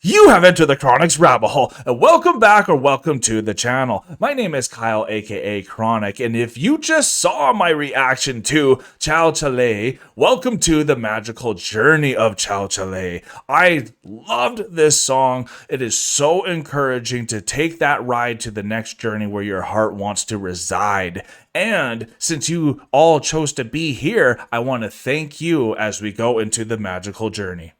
You have entered the Chronic's rabbit hole, and welcome back or welcome to the channel. My name is Kyle, aka Chronic, and if you just saw my reaction to Chal Chaliye, welcome to the magical journey of Chal Chaliye. I loved this song. It is so encouraging to take that ride to the next journey where your heart wants to reside. And since you all chose to be here, I want to thank you as we go into the magical journey.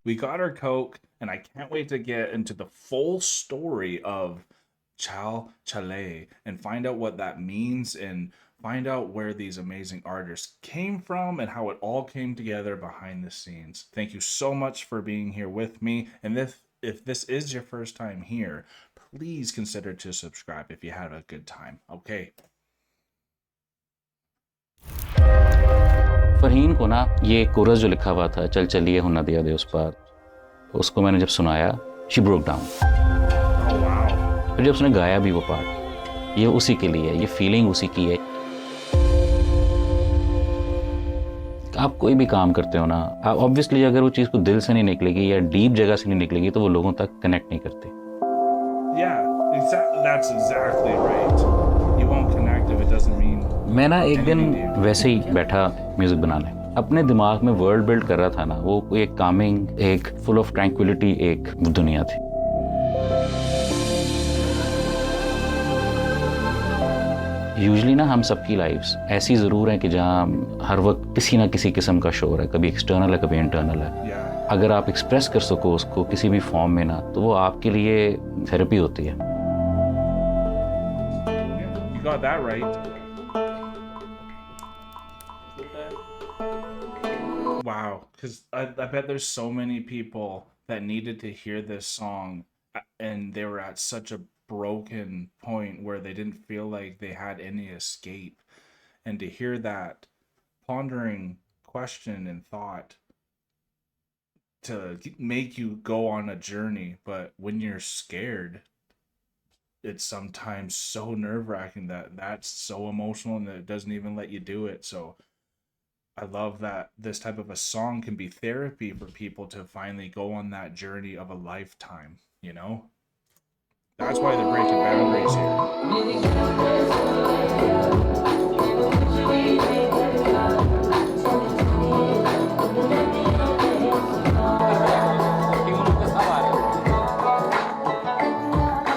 We got our Coke, and I can't wait to get into the full story of Chal Chaliye and find out what that means and find out where these amazing artists came from and how it all came together behind the scenes. Thank you so much for being here with me. And if this is your first time here, please consider to subscribe if you had a good time. Okay. Farheen को ना ये coarse जो लिखा हुआ था चल चलिए हो ना दिया दे उस पार, उसको मैंने जब सुनाया शी ब्रोक डाउन। फिर जब उसने गाया भी वो पार्ट, ये उसी के लिए है, ये फीलिंग उसी की है। आप कोई भी काम करते हो ना, आप ऑब्वियसली अगर वो चीज़ को दिल से नहीं निकलेगी या डीप जगह से नहीं निकलेगी तो वो लोगों तक कनेक्ट नहीं करती। That's exactly right. You won't connect if it doesn't mean. मैं ना एक दिन वैसे ही बैठा म्यूजिक बनाने, अपने दिमाग में वर्ल्ड बिल्ड कर रहा था ना, वो एक कामिंग, एक फुल ऑफ ट्रैंक्विलिटी एक दुनिया थी। यूजुअली ना हम सबकी लाइफ्स ऐसी ज़रूर हैं कि जहाँ हर वक्त किसी ना किसी किस्म का शोर है, कभी एक्सटर्नल है कभी इंटरनल है। अगर आप एक्सप्रेस कर सको उसको किसी भी फॉर्म में ना, तो वो आपके लिए थेरेपी होती है। You got that right. Wow, because I bet there's so many people that needed to hear this song and they were at such a broken point where they didn't feel like they had any escape. And to hear that pondering question and thought to make you go on a journey, but when you're scared, it's sometimes so nerve-wracking that's so emotional and that it doesn't even let you do it. So I love that this type of a song can be therapy for people to finally go on that journey of a lifetime, you know? That's why they're breaking boundaries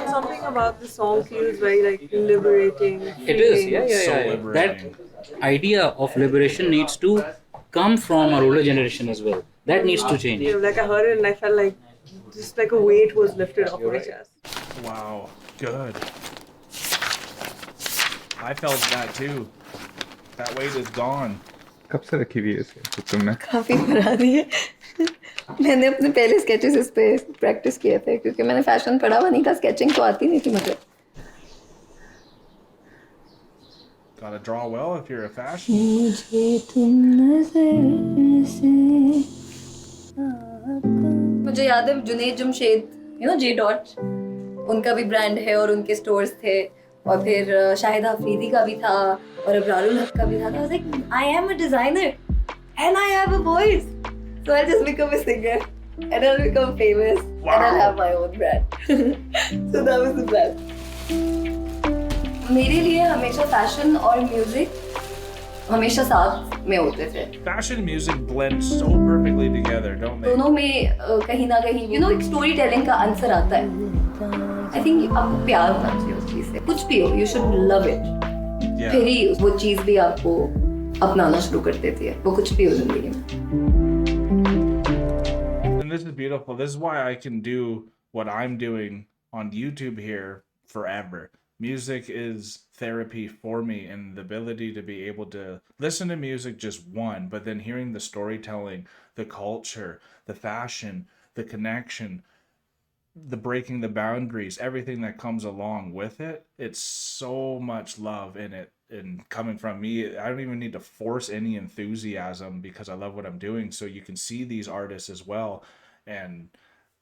Something about the song feels very like liberating. It is, yeah. So liberating. That idea of liberation needs to come from our older generation as well. That needs to change. Yeah, like I heard it and I felt like just like a weight was lifted off my chest. Wow, good. I felt that too. That weight is gone. कब से रखी हुई है इसे तो तुमने? काफ़ी पुरानी है। मैंने अपने पहले स्केचेस इस पे प्रैक्टिस किए थे क्योंकि मैंने फैशन पढ़ा हुआ नहीं था, स्केचिंग तो आती नहीं थी मुझे। Gotta draw well if you're a fashion. मुझे याद है जुनैद जमशेद, जे डॉट, उनका भी ब्रांड है और उनके स्टोर्स थे, और फिर शाहिद अफरीदी का भी था और अबरारुल हक का भी था। I was like, I am a designer and I have a voice, so I'll just become a singer and I'll become famous and I'll have my own brand. So that was the plan. मेरे लिए हमेशा fashion और music हमेशा साथ में होते थे। Fashion music blend so perfectly together, don't they? दोनों में कहीं ना कहीं एक स्टोरी टेलिंग का आंसर आता है। आई थिंक आपको प्यार होना चाहिए उस चीज से, कुछ भी हो, यू शुड लव इट। फिर ही वो चीज भी आपको अपनाना शुरू कर देती है, वो कुछ भी हो जिंदगी में। And this is beautiful. This is why I can do what I'm doing on YouTube here forever. Music is therapy for me, and the ability to be able to listen to music just one, but then hearing the storytelling, the culture, the fashion, the connection, the breaking the boundaries, everything that comes along with it. It's so much love in it, and coming from me, I don't even need to force any enthusiasm because I love what I'm doing. So you can see these artists as well, and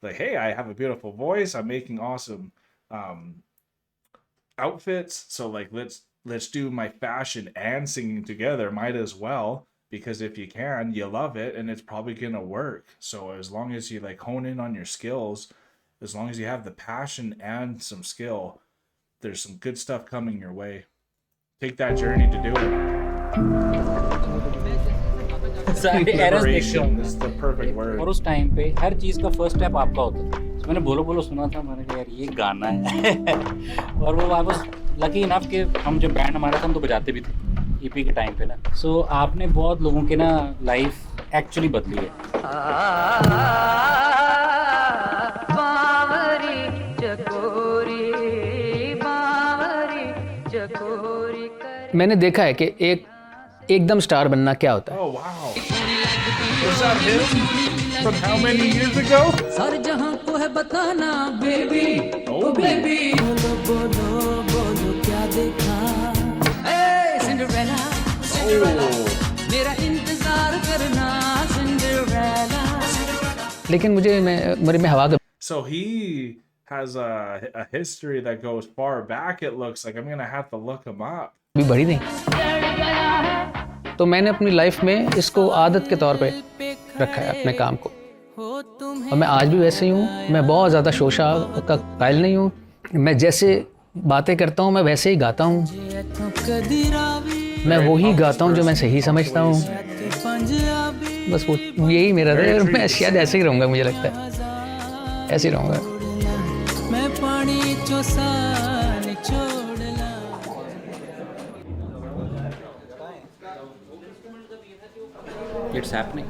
like, hey, I have a beautiful voice, I'm making awesome outfits, so like let's let's do my fashion and singing together. Might as well, because if you can, you love it, and it's probably gonna work. So as long as you like hone in on your skills, as long as you have the passion and some skill, there's some good stuff coming your way. Take that journey to do it. Liberation is the perfect word. और उस time पे हर चीज़ का first step आपका होता था. So मैंने बोलो बोलो सुना था, मैंने कहा यार ये गाना है. और वो आई वाज लकी इनफ कि हम जब बैंड हमारा था हम तो बजाते भी थे ईपी के टाइम पे ना. सो आपने बहुत लोगों के ना लाइफ एक्चुअली बदली है. मैंने देखा है कि एकदम स्टार बनना क्या होता है. Oh wow. Was that him? From how many years ago? Sir जहां को है बताना बेबी ओ बेबी बोलो बोलो बोलो क्या देखा ए सिंड्रेला मेरा इंतजार करना सिंड्रेला. लेकिन मुझे मैं हवा का. So he has a history that goes far back, it looks like. I'm gonna have to look him up. भी बड़ी नहीं, तो मैंने अपनी लाइफ में इसको आदत के तौर पे रखा है अपने काम को. और मैं आज भी वैसे ही हूँ. मैं बहुत ज़्यादा शोशा का कायल नहीं हूँ. मैं जैसे बातें करता हूँ मैं वैसे ही गाता हूँ. मैं वही गाता हूँ जो मैं सही समझता हूँ. बस वो यही मेरा है. मैं शायद ऐसे ही रहूँगा. मुझे लगता है ऐसे ही रहूँगा. It's happening.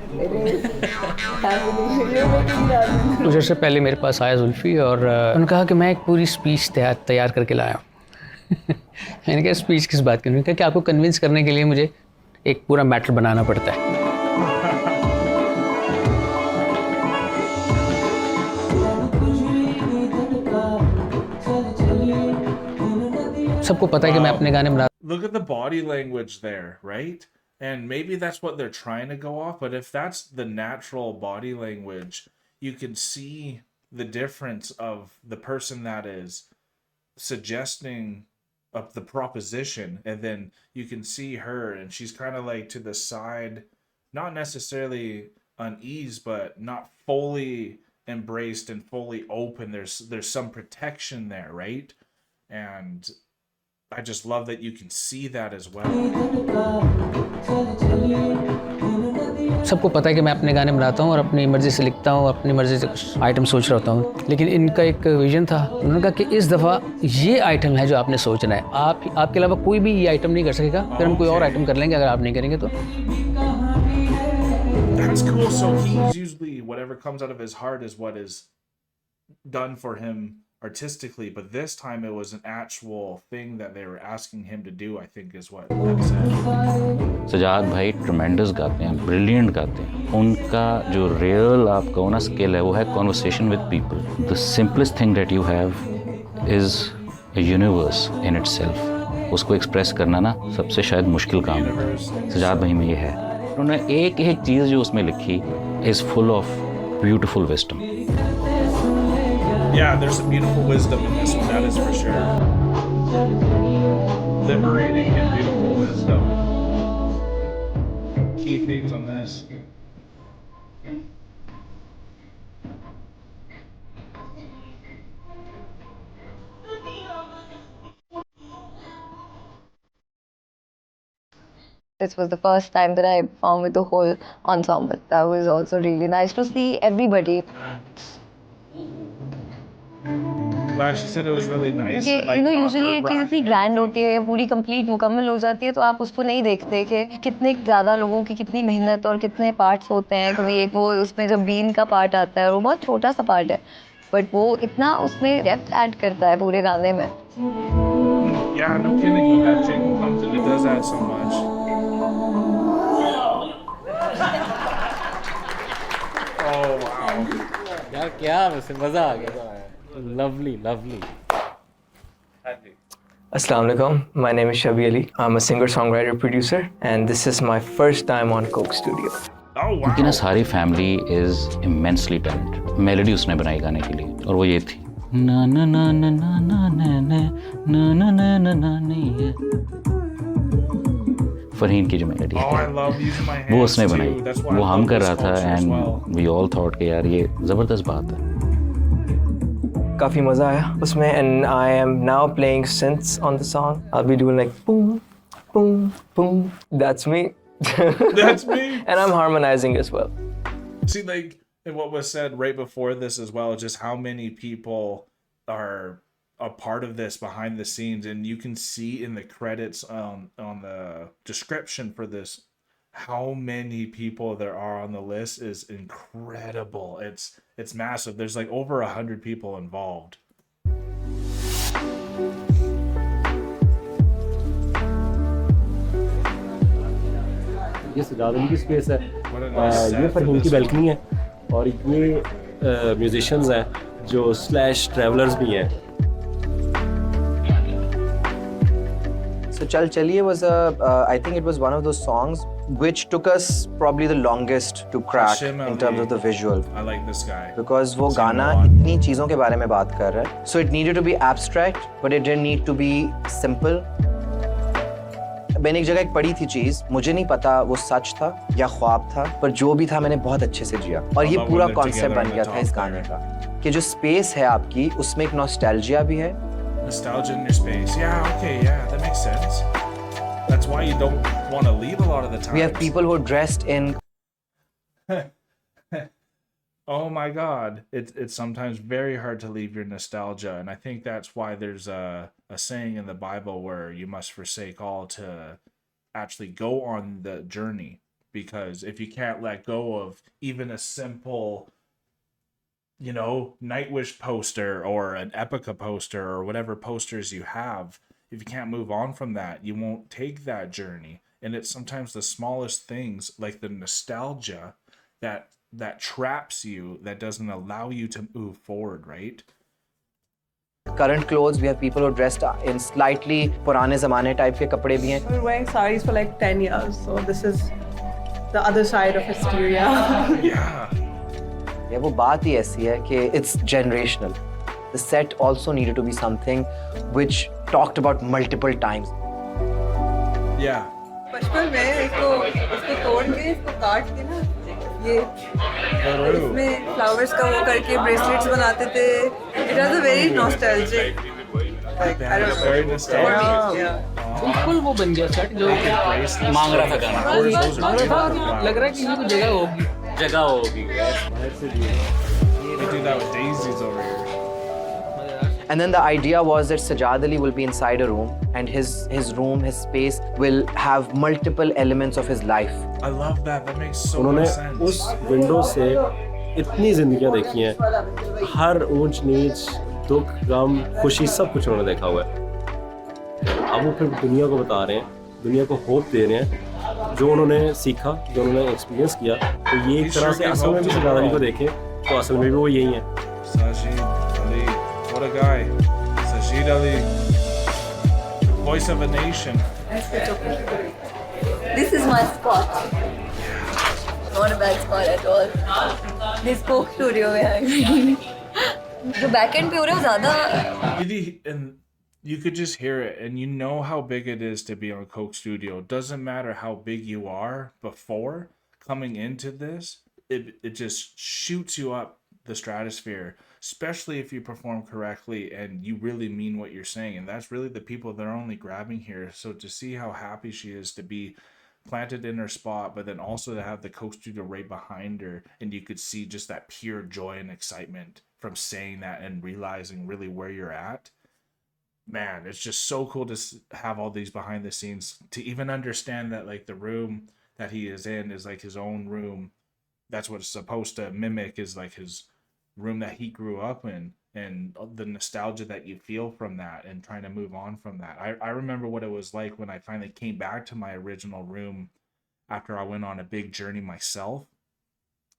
कुछ अर्से पहले मेरे पास आया जुल्फी और उन्होंने कहा कि मैं एक पूरी स्पीच तैयार करके लाया हूँ. मैंने कहा स्पीच किस बात की. उन्होंने कहा कि आपको कन्विंस करने के लिए मुझे एक पूरा मैटर बनाना पड़ता है. सबको पता है कि मैं अपने गाने बना. Look at the body language there, right? And maybe that's what they're trying to go off, but if that's the natural body language, you can see the difference of the person that is suggesting of the proposition, and then you can see her and she's kind of like to the side, not necessarily unease, but not fully embraced and fully open. There's some protection there, right? And I just love that you can see that as well. सबको पता है कि मैं अपने गाने बनाता हूँ और अपनी मर्जी से लिखता हूँ, अपनी मर्जी से कुछ आइटम सोच रहा हूँ. लेकिन इनका एक विजन था. उन्होंने कहा कि इस दफ़ा ये आइटम है जो आपने सोचना है. आपके अलावा कोई भी ये आइटम नहीं कर सकेगा. फिर हम कोई और आइटम कर लेंगे अगर आप नहीं करेंगे तो. That's cool. So he's usually whatever comes out of his heart is what is done for him artistically, but this time it was an actual thing that they were asking him to do, I think is what they said. Sajjad भाई ट्रेमेंडस गाते हैं, brilliant गाते हैं. उनका जो real आपका ना skill है वो है conversation with people. The simplest thing that you have is a universe in itself. उसको एक्सप्रेस करना ना सबसे शायद मुश्किल काम है. सजाद भाई में ये है. उन्होंने एक एक चीज़ जो उसमें लिखी is full of beautiful wisdom. Yeah, there's some beautiful wisdom in this one, that is for sure. Liberating and beautiful wisdom. Key themes on this. This was the first time that I performed with the whole ensemble. That was also really nice to see everybody. Well, she said it was really nice. Usually एक चीज़ इतनी grand होती है, पूरी complete मुकम्मल हो जाती है, तो आप उसको नहीं देखते कि कितने ज़्यादा लोगों की कितनी मेहनत और कितने पार्ट्स होते हैं. कभी एक वो उसमें जब बीन का पार्ट आता है, वो बहुत छोटा सा पार्ट है, बट वो इतना उसमें डेप्थ ऐड करता है पूरे गाने में. Yeah, no kidding. When that jingle comes in, it does add so much. Oh wow. यार क्या वैसे मज़ा आ गया. Lovely. Assalamu alaikum. My name is Shabi Ali. I'm a singer, songwriter, producer, and this is my first time on Coke Studio. Oh wow. क्योंकि ना सारी family is immensely talented. Melody उसने बनाई गाने के लिए और वो ये थी. Na na na na na na na na na na na na na na. Farheen की जो melody Oh, I love using my hands वो उसने too. बनाई, That's why I वो हम love कर this रहा था culture as and well. We all thought कि यार ये ज़बरदस्त बात है. काफ़ी मज़ा आया उसमें and I am now playing synths on the song. I'll be doing like boom, boom, boom. That's me. That's me. And I'm harmonizing as well. See, like, and what was said right before this as well, just how many people are a part of this behind the scenes, and you can see in the credits on the description for this how many people there are on the list is incredible. It's massive. There's like over 100 people involved. ये सजाद अली की space है, What a nice set ये for Farheen की this one. Balcony है और ये musicians हैं जो स्लैश ट्रैवलर्स भी हैं. So Chal Chaliye was I think it was one of those songs which took us probably the longest to crack Hashim in terms Ali. of the visual. I like this guy. Because वो Seen him गाना a lot. इतनी चीज़ों के बारे में बात कर रहा है. So it needed to be abstract, but it didn't need to be simple. मैंने एक जगह एक पढ़ी थी चीज़, मुझे नहीं पता वो सच था या ख्वाब था, पर जो भी था मैंने बहुत अच्छे से जिया. और ये Although पूरा when they're कॉन्सेप्ट together बन on गया the था इस top गाने there. का कि जो स्पेस है आपकी उसमें एक नॉस्टैल्जिया भी है. Nostalgia in your space. Yeah, okay, yeah, that makes sense. That's why you don't want to leave a lot of the time. We have people who are dressed in Oh my God. It's sometimes very hard to leave your nostalgia. And I think that's why there's a saying in the Bible where you must forsake all to actually go on the journey. Because if you can't let go of even a simple, Nightwish poster or an Epica poster or whatever posters you have, if you can't move on from that, you won't take that journey. And it's sometimes the smallest things like the nostalgia that traps you, that doesn't allow you to move forward, right? current clothes. We have people who are dressed in slightly पुराने ज़माने type के कपड़े भी हैं. I've been wearing saris for like 10 years, so this is the other side of hysteria. Yeah. या वो बात ही ऐसी है कि it's generational. The set also needed to be something which talked about multiple times. Yeah. बचपन में इसको तोड़ के इसको काट के ना ये इसमें फ्लावर्स का वो करके ब्रेसलेट्स बनाते थे. It has a very nostalgic. Like, I don't know. Very nostalgic. Yeah. बिल्कुल वो बन गया सेट जो मांग रहा था गाना, मांग रहा था. लग रहा है कि ये कोई जगह होगी. जगह होगी. They do that with daisies over here. And then the idea was that Sajad Ali will be inside a room and his room, his space will have multiple elements of his life. I love that. That makes so उन्होंने much sense. उस window से इतनी जिंदगियां देखी हैं, हर ऊंच नीच, दुख, गम, खुशी, सब कुछ उन्होंने देखा हुआ है. अब वो फिर दुनिया को बता रहे हैं, दुनिया को होप दे रहे हैं, जो उन्होंने सीखा, जो उन्होंने एक्सपीरियंस किया. तो ये एक तरह से असल में भी सजाद अली को देखें तो असल में भी वो यही है. Sajid Ali. What a guy. Sajid Ali. Voice of a nation. This is my spot. Not a bad spot at all. This Coke studio behind me. जो backend पे हो रहा है ज़्यादा. And you could just hear it, and you know how big it is to be on Coke Studio. Doesn't matter how big you are before coming into this, it just shoots you up the stratosphere, especially if you perform correctly and you really mean what you're saying. And that's really the people that are only grabbing here. So to see how happy she is to be planted in her spot, but then also to have the Coke Studio right behind her, and you could see just that pure joy and excitement from saying that and realizing really where you're at. Man, it's just so cool to have all these behind the scenes, to even understand that like the room that he is in is like his own room. That's what it's supposed to mimic, is like his room that he grew up in, and the nostalgia that you feel from that and trying to move on from that. I remember what it was like when I finally came back to my original room after I went on a big journey myself.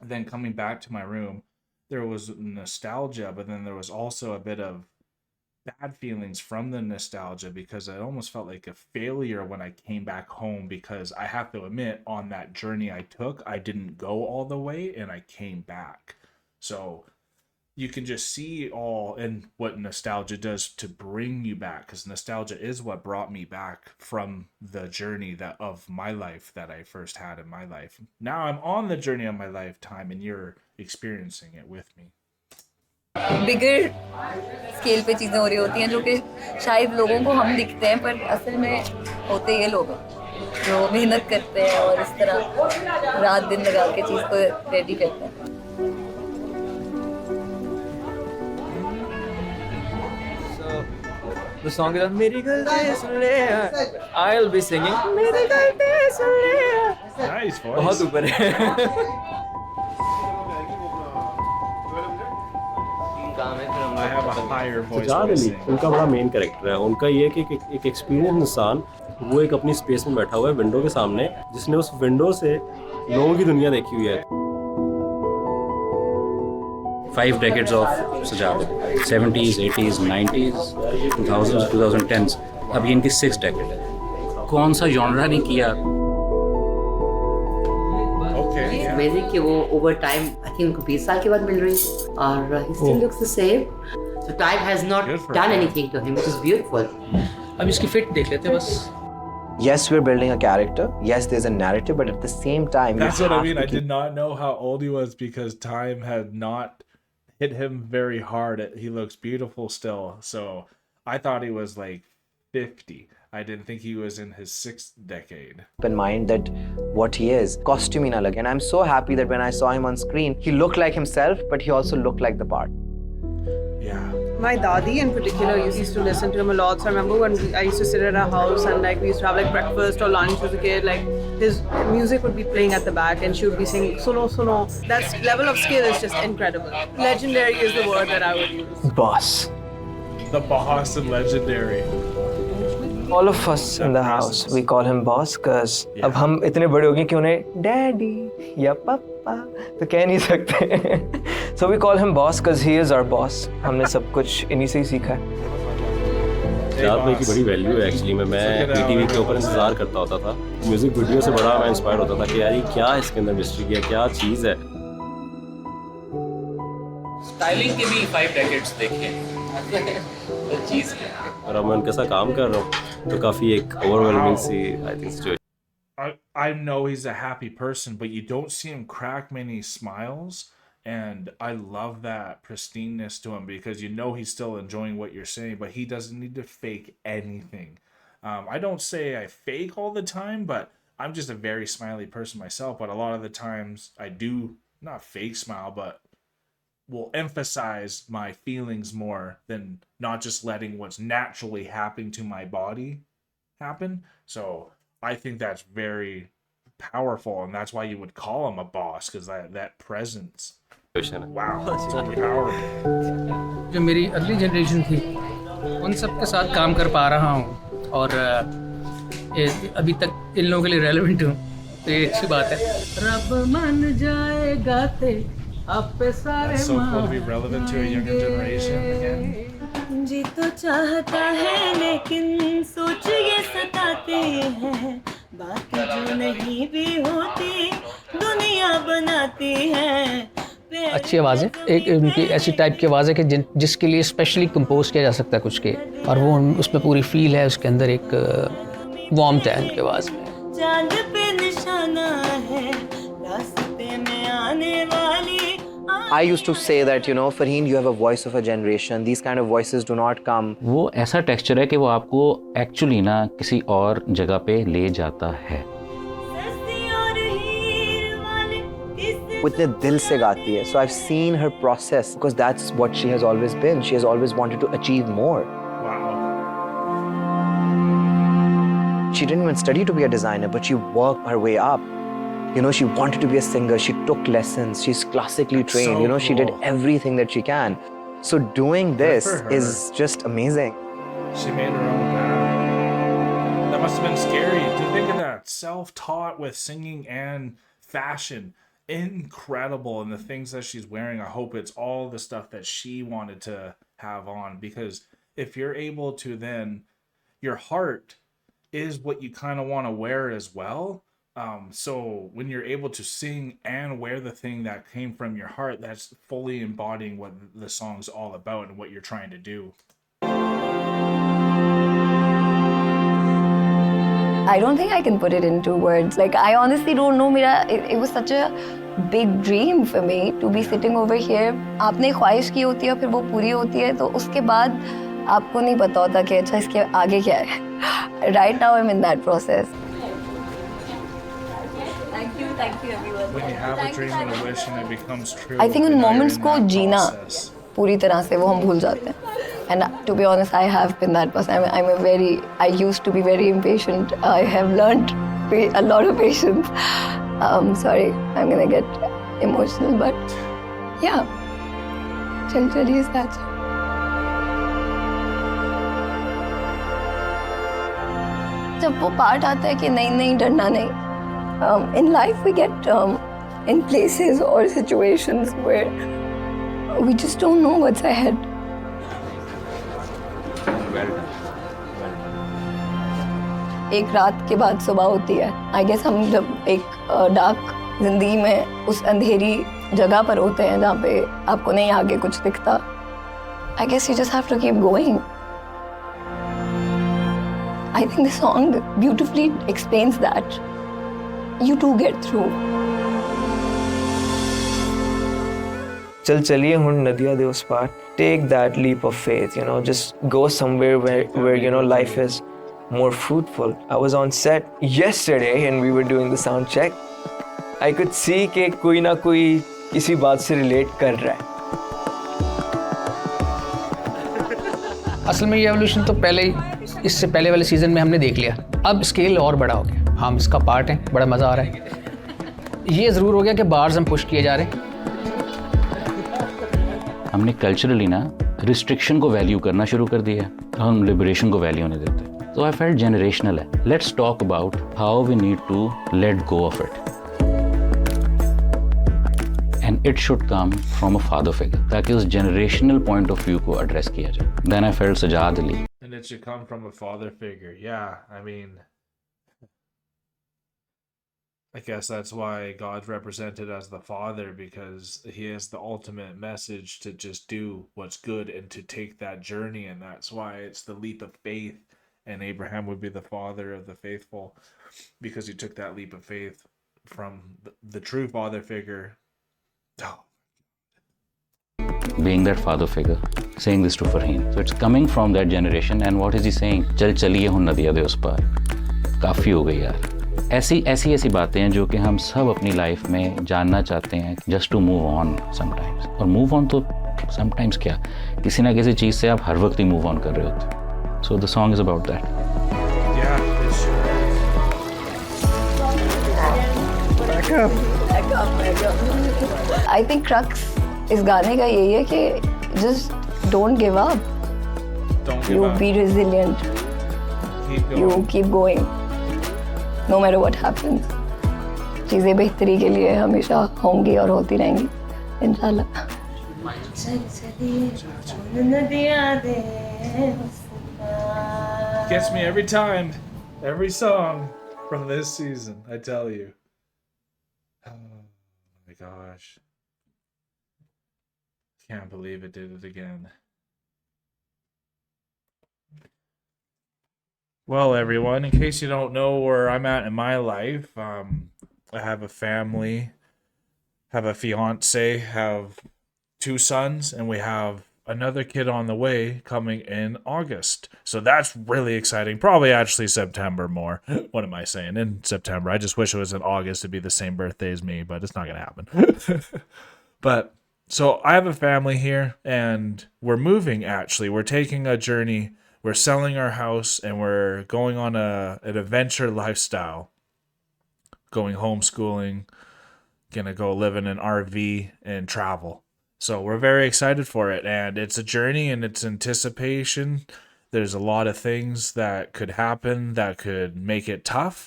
Then coming back to my room, there was nostalgia, but then there was also a bit of bad feelings from the nostalgia, because I almost felt like a failure when I came back home, because I have to admit, on that journey I took, I didn't go all the way and I came back. So you can just see all in what nostalgia does to bring you back, because nostalgia is what brought me back from the journey of my life that I first had in my life. Now I'm on the journey of my lifetime and you're experiencing it with me. Bigger scale पे चीज़ें हो रही होती हैं जो कि शायद लोगों को हम दिखते हैं पर असल में होते ये लोग हैं जो मेहनत करते हैं और इस तरह रात दिन लगा के चीज़ को रेडी करते हैं. The song is मेरी गलती सुन ले. I'll be singing मेरी गलती सुन ले. Nice voice. बहुत ऊपर है. I have a higher voice. Sajjad Ali उनका बड़ा मेन कैरेक्टर है. उनका ये है कि एक एक्सपीरियंस इंसान वो एक अपनी स्पेस में बैठा हुआ है विंडो के सामने, जिसने उस विंडो से लोगों की दुनिया देखी हुई है. 5 decades of Sajad. 70s, 80s, 90s, 2000s, 2010s. अब ये इनकी 6th decade है. कौन सा जॉनरा नहीं किया. Amazing कि वो over time I think उनको 20 साल के बाद मिल रही और he still looks the same. So time has not done anything to him, which is beautiful. अब इसकी फिट देख लेते हैं बस. Yes, we're building a character. Yes, there's a narrative, but at the same time, that's what I mean. I did not know how old he was because time had not hit him very hard. He looks beautiful still. So I thought he was like 50. I didn't think he was in his 6th decade. Keep in mind that what he is, costume hi na lage. And I'm so happy that when I saw him on screen, he looked like himself, but he also looked like the part. Yeah. My dadi in particular used to listen to him a lot. So I remember when I used to sit at her house and like we used to have like breakfast or lunch as a kid, like his music would be playing at the back and she would be singing suno suno. That level of skill is just incredible. Legendary is the word that I would use. Boss. The boss and legendary. All of us in the house, we call him boss because अब हम इतने बड़े हो गए कि उन्हें daddy या पापा तो कह नहीं सकते. So we call him boss because he is our boss. हमने सब कुछ इन्हीं से ही सीखा है. सजाद भाई की बड़ी वैल्यू है एक्चुअली में. मैं टीवी के ऊपर इंतजार करता होता था. म्यूजिक वीडियो से बड़ा मैं इंस्पायर होता था कि यार ये क्या इसके अंदर मिस्ट्री है, क्या चीज़ है. स्टाइलिंग के भी 5 decades देखे. चीज़ है. और अब मैं उनके साथ काम कर रहा हूँ तो काफ़ी एक ओवरवेलमिंग सी I think situation. I know he's a happy person, but you don't see him crack many smiles. And I love that pristineness to him because you know he's still enjoying what you're saying, but he doesn't need to fake anything. I don't say I fake all the time, but I'm just a very smiley person myself. But a lot of the times I do not fake smile, but will emphasize my feelings more than not just letting what's naturally happening to my body happen. So I think that's very powerful, and that's why you would call him a boss, because that presence. Wow, it's powerful. जो मेरी अगली generation थी उन सब के साथ काम कर पा रहा हूँ और अभी तक इन लोगों के लिए रेलेवेंट हूँ तो ये अच्छी बात है. रब मान जाएगा ते आप पे सारे so cool to be relevant to a younger generation again. जी तो चाहता है लेकिन सोच ये सताते हैं बाकी जो नहीं भी होती दुनिया बनाती है. अच्छी आवाज़ है. एक उनकी ऐसी टाइप की आवाज़ है कि जिसके लिए स्पेशली कंपोज किया जा सकता है कुछ के और वो उसमें पूरी फील है. उसके अंदर एक वार्मथ है उनकी आवाज़ में. चांद पे निशाना है रास्ते में आने वाली. I used to say that, you know, Farheen, you have a voice of a generation. These kind of voices do not come. वो ऐसा टेक्सचर है कि वो आपको एक्चुअली ना किसी और जगह पे ले जाता है. वो इतने दिल से गाती है. So I've seen her process because that's what she has always been. She has always wanted to achieve more. Wow. She didn't even study to be a designer, but she worked her way up. You know, she wanted to be a singer. She took lessons. She's classically trained. So you know, she did cool. everything that she can. So doing this for her. is just amazing. She made her own path. That must have been scary to think of that. Self-taught with singing and fashion. Incredible. And the things that she's wearing, I hope it's all the stuff that she wanted to have on. Because if you're able to then, your heart is what you kind of want to wear as well. So when you're able to sing and wear the thing that came from your heart, that's fully embodying what the song's all about and what you're trying to do. I don't think I can put it into words. Like, I honestly don't know. It was such a big dream for me to be sitting over here. आपने ख्वाहिश की होती है फिर वो पूरी होती है तो उसके बाद आपको नहीं पता होता कि अच्छा इसके आगे क्या है. Right now I'm in that process. Thank you everyone. When you have a dream and a wish and it becomes true. I think then उन now you're moments in को that जीना process. पूरी तरह से वो हम भूल जाते हैं. And to be honest, I have been that person. I used to be very impatient. I have learned a lot of patience. Sorry, I'm gonna get emotional, but yeah. Chal Chaliye is that song. जब वो part आता है कि नहीं डरना नहीं. In life we get in places or situations where we just don't know what's ahead. एक रात के बाद सुबह होती है. आई गेस हम जब एक डार्क जिंदगी में उस अंधेरी जगह पर होते हैं जहाँ पे आपको नहीं आगे कुछ दिखता. I guess you just have to keep going. I think the song beautifully explains that. You do get through. चल चलिए हुन नदियाँ दे उस पार. Take that leap of faith, just go somewhere where life is more fruitful. I was on set yesterday and we were doing the sound check. I could see कि कोई ना कोई किसी बात से relate कर रहा है. असल में ये एवोल्यूशन तो पहले ही इससे पहले वाले सीजन में हमने देख लिया. अब स्केल और बड़ा हो गया. हम इसका पार्ट हैं. बड़ा मज़ा आ रहा है. ये ज़रूर हो गया कि बार्स हम पुश किए जा रहे हैं. हमने कल्चरली ना रिस्ट्रिक्शन को वैल्यू करना शुरू कर दिया. हम लिबरेशन को वैल्यू नहीं देते. तो आई फेल्ट जनरेशनल है. Let's talk about how we need to let go of it and it should come from a father figure ताकि उस जनरेशनल पॉइंट ऑफ व्यू को एड्रेस किया जाए. Then I felt Sajjad Ali. And it should come from a father figure. Yeah, I mean, I guess that's why God's represented as the father, because he has the ultimate message to just do what's good and to take that journey, and that's why it's the leap of faith, and Abraham would be the father of the faithful because he took that leap of faith from the true father figure. Oh. Being that father figure, saying this to Farheen. So it's coming from that generation, and what is he saying? चल चलिए हुन नदियाँ दे उस पार. काफ़ी हो गई यार. ऐसी बातें हैं जो कि हम सब अपनी लाइफ में जानना चाहते हैं, just to move on sometimes. और मूव ऑन तो समटाइम्स क्या, किसी ना किसी चीज़ से आप हर वक्त ही मूव ऑन कर रहे होते. So the song is about that. I think crux इस गाने का यही है कि just don't give up. You be resilient. You keep going. No matter what happens, चीज़ें बेहतरी के लिए हमेशा होंगी और होती रहेंगी इंशाल्लाह. Gets me every time, every song from this season, I tell you. Oh my gosh. Can't believe it did it again. Well, everyone, in case you don't know where I'm at in my life, I have a family, have a fiance, have 2 sons, and we have another kid on the way coming in August. So that's really exciting. Probably actually September more. What am I saying? In September. I just wish it was in August to be the same birthday as me, but it's not going to happen. But so I have a family here, and we're moving, actually. We're taking a journey. We're selling our house, and we're going on an adventure lifestyle. Going homeschooling, gonna go live in an RV and travel. So we're very excited for it, and it's a journey and it's anticipation. There's a lot of things that could happen that could make it tough,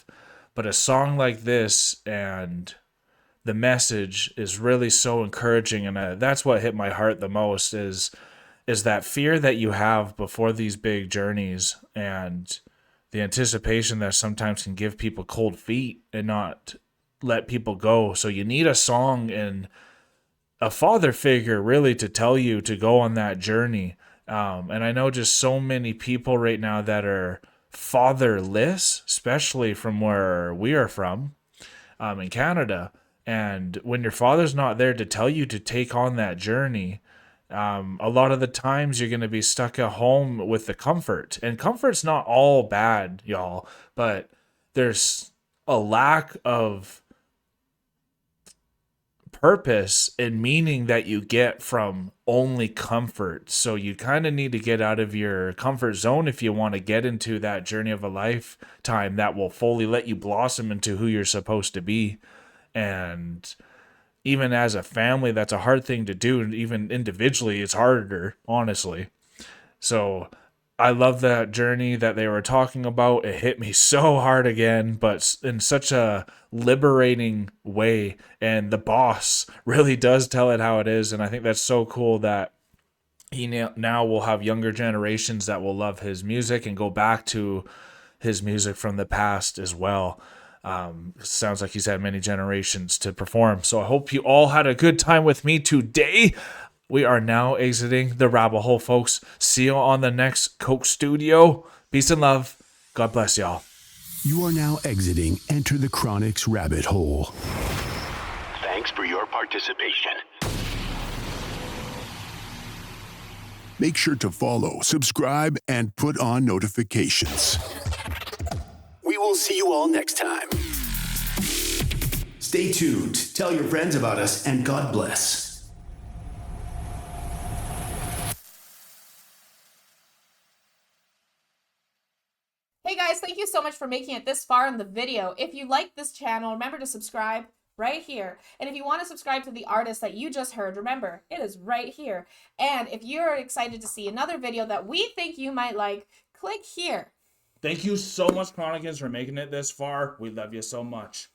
but a song like this and the message is really so encouraging, and that's what hit my heart the most is that fear that you have before these big journeys and the anticipation that sometimes can give people cold feet and not let people go. So you need a song and a father figure really to tell you to go on that journey. And I know just so many people right now that are fatherless, especially from where we are from, in Canada. And when your father's not there to tell you to take on that journey, a lot of the times you're going to be stuck at home with the comfort. And comfort's not all bad, y'all, but there's a lack of purpose and meaning that you get from only comfort. So you kind of need to get out of your comfort zone if you want to get into that journey of a lifetime that will fully let you blossom into who you're supposed to be. And even as a family, that's a hard thing to do. And even individually, it's harder, honestly. So I love that journey that they were talking about. It hit me so hard again, but in such a liberating way. And the boss really does tell it how it is. And I think that's so cool that he now will have younger generations that will love his music and go back to his music from the past as well. Sounds like he's had many generations to perform. So I hope you all had a good time with me today. We are now exiting the rabbit hole, folks. See you on the next Coke Studio. Peace and love. God bless y'all. You are now exiting Enter the Chronic's rabbit hole. Thanks for your participation. Make sure to follow, subscribe, and put on notifications. We will see you all next time. Stay tuned, tell your friends about us, and God bless. Hey guys, thank you so much for making it this far in the video. If you like this channel, remember to subscribe right here. And if you want to subscribe to the artist that you just heard, remember, it is right here. And if you're excited to see another video that we think you might like, click here. Thank you so much, Chronicans, for making it this far. We love you so much.